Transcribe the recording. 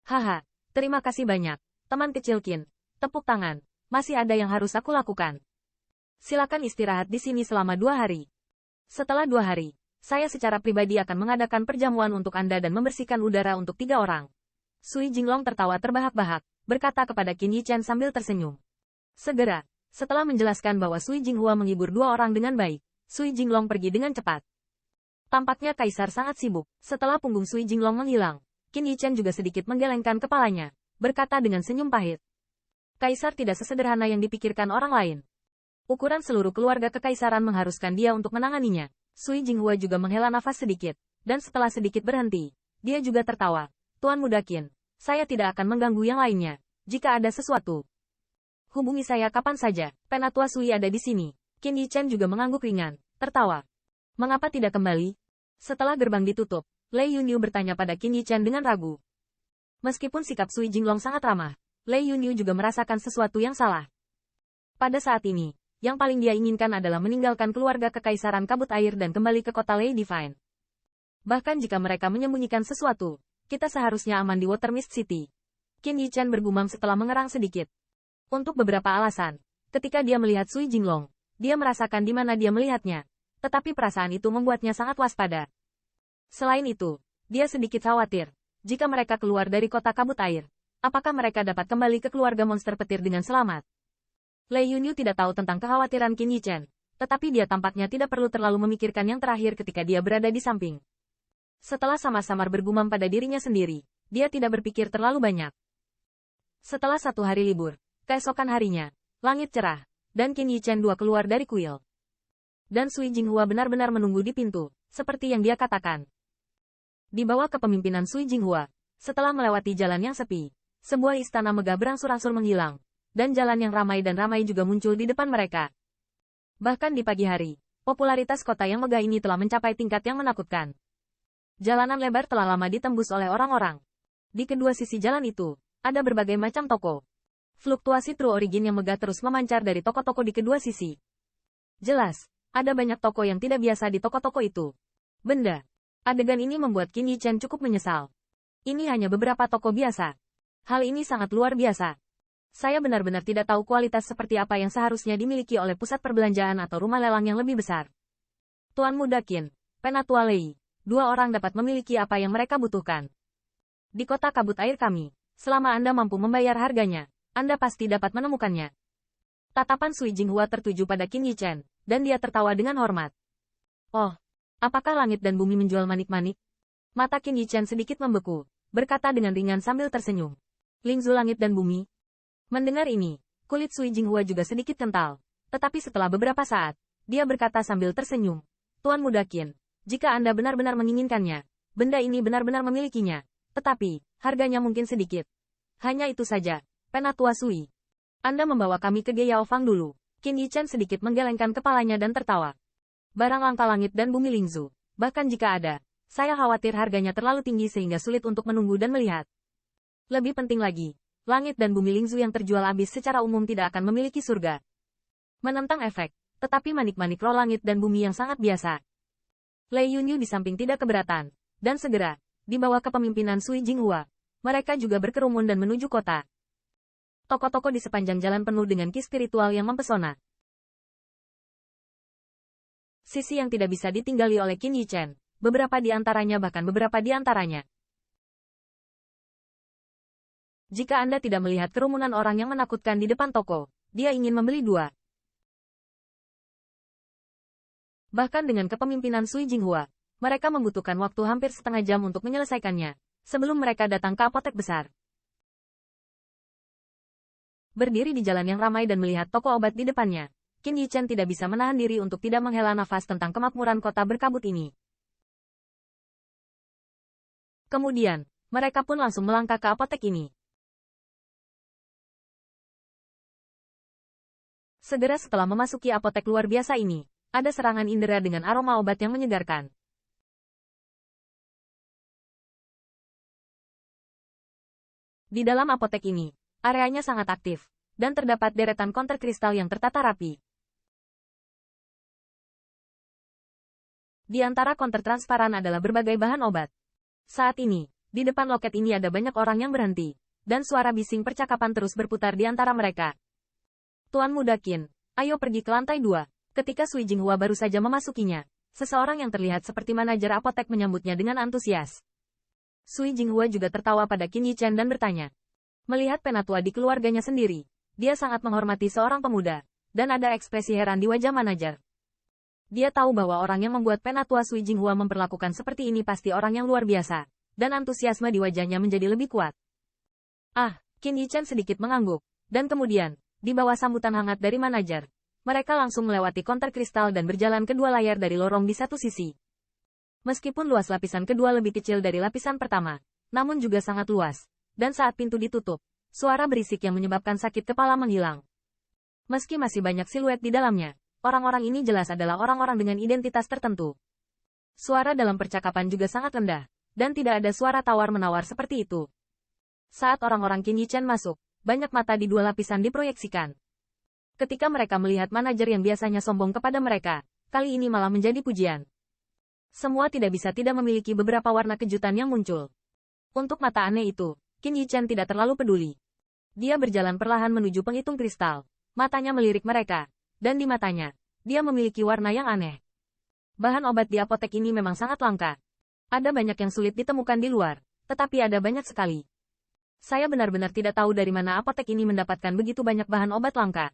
Haha, terima kasih banyak, teman kecil Qin. Tepuk tangan, masih ada yang harus aku lakukan. Silakan istirahat di sini selama 2 hari. Setelah 2 hari, saya secara pribadi akan mengadakan perjamuan untuk Anda dan membersihkan udara untuk 3 orang. Sui Jinglong tertawa terbahak-bahak, berkata kepada Qin Yichen sambil tersenyum. Segera, setelah menjelaskan bahwa Sui Jinghua menghibur 2 orang dengan baik, Sui Jinglong pergi dengan cepat. Tampaknya Kaisar sangat sibuk. Setelah punggung Sui Jinglong menghilang, Qin Yichen juga sedikit menggelengkan kepalanya, berkata dengan senyum pahit. Kaisar tidak sesederhana yang dipikirkan orang lain. Ukuran seluruh keluarga kekaisaran mengharuskan dia untuk menanganinya. Sui Jinghua juga menghela nafas sedikit, dan setelah sedikit berhenti, dia juga tertawa. Tuan Muda Qin, saya tidak akan mengganggu yang lainnya. Jika ada sesuatu, hubungi saya kapan saja. Penatua Sui ada di sini. Qin Yichen juga mengangguk ringan, tertawa. Mengapa tidak kembali? Setelah gerbang ditutup, Lei Yunyu bertanya pada Qin Yichen dengan ragu. Meskipun sikap Sui Jinglong sangat ramah, Lei Yunyu juga merasakan sesuatu yang salah. Pada saat ini, yang paling dia inginkan adalah meninggalkan keluarga kekaisaran kabut air dan kembali ke kota Lei Divine. Bahkan jika mereka menyembunyikan sesuatu, kita seharusnya aman di Watermist City. Qin Yichen bergumam setelah mengerang sedikit. Untuk beberapa alasan, ketika dia melihat Sui Jinglong, dia merasakan di mana dia melihatnya. Tetapi perasaan itu membuatnya sangat waspada. Selain itu, dia sedikit khawatir. Jika mereka keluar dari kota kabut air, apakah mereka dapat kembali ke keluarga monster petir dengan selamat? Lei Yunyu tidak tahu tentang kekhawatiran Qin Yichen, tetapi dia tampaknya tidak perlu terlalu memikirkan yang terakhir ketika dia berada di samping. Setelah samar-samar bergumam pada dirinya sendiri, dia tidak berpikir terlalu banyak. Setelah 1 hari libur, keesokan harinya, langit cerah, dan Qin Yichen keluar dari kuil. Dan Sui Jinghua benar-benar menunggu di pintu, seperti yang dia katakan. Di bawah kepemimpinan Sui Jinghua, setelah melewati jalan yang sepi, sebuah istana megah berangsur-angsur menghilang, dan jalan yang ramai dan ramai juga muncul di depan mereka. Bahkan di pagi hari, popularitas kota yang megah ini telah mencapai tingkat yang menakutkan. Jalanan lebar telah lama ditembus oleh orang-orang. Di kedua sisi jalan itu, ada berbagai macam toko. Fluktuasi True Origin yang megah terus memancar dari toko-toko di kedua sisi. Jelas, ada banyak toko yang tidak biasa di toko-toko itu. Benda. Adegan ini membuat Qin Yichen cukup menyesal. Ini hanya beberapa toko biasa. Hal ini sangat luar biasa. Saya benar-benar tidak tahu kualitas seperti apa yang seharusnya dimiliki oleh pusat perbelanjaan atau rumah lelang yang lebih besar. Tuan Muda Qin, Penatua Lei, 2 orang dapat memiliki apa yang mereka butuhkan. Di kota kabut air kami, selama Anda mampu membayar harganya, Anda pasti dapat menemukannya. Tatapan Sui Jinghua tertuju pada Qin Yichen, dan dia tertawa dengan hormat. Oh, apakah langit dan bumi menjual manik-manik? Mata Qin Yichen sedikit membeku, berkata dengan ringan sambil tersenyum. Lingzu langit dan bumi. Mendengar ini, kulit Sui Jinghua juga sedikit kental. Tetapi setelah beberapa saat, dia berkata sambil tersenyum. Tuan Muda Qin, jika Anda benar-benar menginginkannya, benda ini benar-benar memilikinya. Tetapi, harganya mungkin sedikit. Hanya itu saja, Penatua Sui. Anda membawa kami ke Geyao Fang dulu. Qin Yichen sedikit menggelengkan kepalanya dan tertawa. Barang langka langit dan bumi Lingzu. Bahkan jika ada, saya khawatir harganya terlalu tinggi sehingga sulit untuk menunggu dan melihat. Lebih penting lagi, langit dan bumi Lingzu yang terjual habis secara umum tidak akan memiliki surga. Menentang efek, tetapi manik-manik roh langit dan bumi yang sangat biasa. Lei Yunyu di samping tidak keberatan, dan segera, di bawah kepemimpinan Sui Jinghua, mereka juga berkerumun dan menuju kota. Toko-toko di sepanjang jalan penuh dengan ki spiritual yang mempesona. Sisi yang tidak bisa ditinggali oleh Qin Yichen, beberapa di antaranya bahkan beberapa di antaranya. Jika Anda tidak melihat kerumunan orang yang menakutkan di depan toko, dia ingin membeli 2. Bahkan dengan kepemimpinan Sui Jinghua, mereka membutuhkan waktu hampir setengah jam untuk menyelesaikannya, sebelum mereka datang ke apotek besar. Berdiri di jalan yang ramai dan melihat toko obat di depannya, Qin Yichen tidak bisa menahan diri untuk tidak menghela nafas tentang kemakmuran kota berkabut ini. Kemudian, mereka pun langsung melangkah ke apotek ini. Segera setelah memasuki apotek luar biasa ini, ada serangan indera dengan aroma obat yang menyegarkan. Di dalam apotek ini, areanya sangat aktif, dan terdapat deretan konter kristal yang tertata rapi. Di antara konter transparan adalah berbagai bahan obat. Saat ini, Di depan loket ini ada banyak orang yang berhenti, dan suara bising percakapan terus berputar di antara mereka. Tuan Muda Qin, ayo pergi ke lantai 2. Ketika Sui Jinghua baru saja memasukinya, seseorang yang terlihat seperti manajer apotek menyambutnya dengan antusias. Sui Jinghua juga tertawa pada Qin Yichen dan bertanya. Melihat penatua di keluarganya sendiri, dia sangat menghormati seorang pemuda, dan ada ekspresi heran di wajah manajer. Dia tahu bahwa orang yang membuat penatua Sui Jinghua memperlakukan seperti ini pasti orang yang luar biasa, dan antusiasme di wajahnya menjadi lebih kuat. Ah, Qin Yichen sedikit mengangguk, dan kemudian, di bawah sambutan hangat dari manajer, mereka langsung melewati konter kristal dan berjalan ke dua layar dari lorong di satu sisi. Meskipun luas lapisan kedua lebih kecil dari lapisan pertama, namun juga sangat luas, dan saat pintu ditutup, suara berisik yang menyebabkan sakit kepala menghilang. Meski masih banyak siluet di dalamnya, orang-orang ini jelas adalah orang-orang dengan identitas tertentu. Suara dalam percakapan juga sangat rendah, dan tidak ada suara tawar-menawar seperti itu. Saat orang-orang Qin Yichen masuk, banyak mata di dua lapisan diproyeksikan. Ketika mereka melihat manajer yang biasanya sombong kepada mereka, kali ini malah menjadi pujian. Semua tidak bisa tidak memiliki beberapa warna kejutan yang muncul. Untuk mata aneh itu, Qin Yichen tidak terlalu peduli. Dia berjalan perlahan menuju penghitung kristal. Matanya melirik mereka, dan di matanya, dia memiliki warna yang aneh. Bahan obat di apotek ini memang sangat langka. Ada banyak yang sulit ditemukan di luar, tetapi ada banyak sekali. Saya benar-benar tidak tahu dari mana apotek ini mendapatkan begitu banyak bahan obat langka.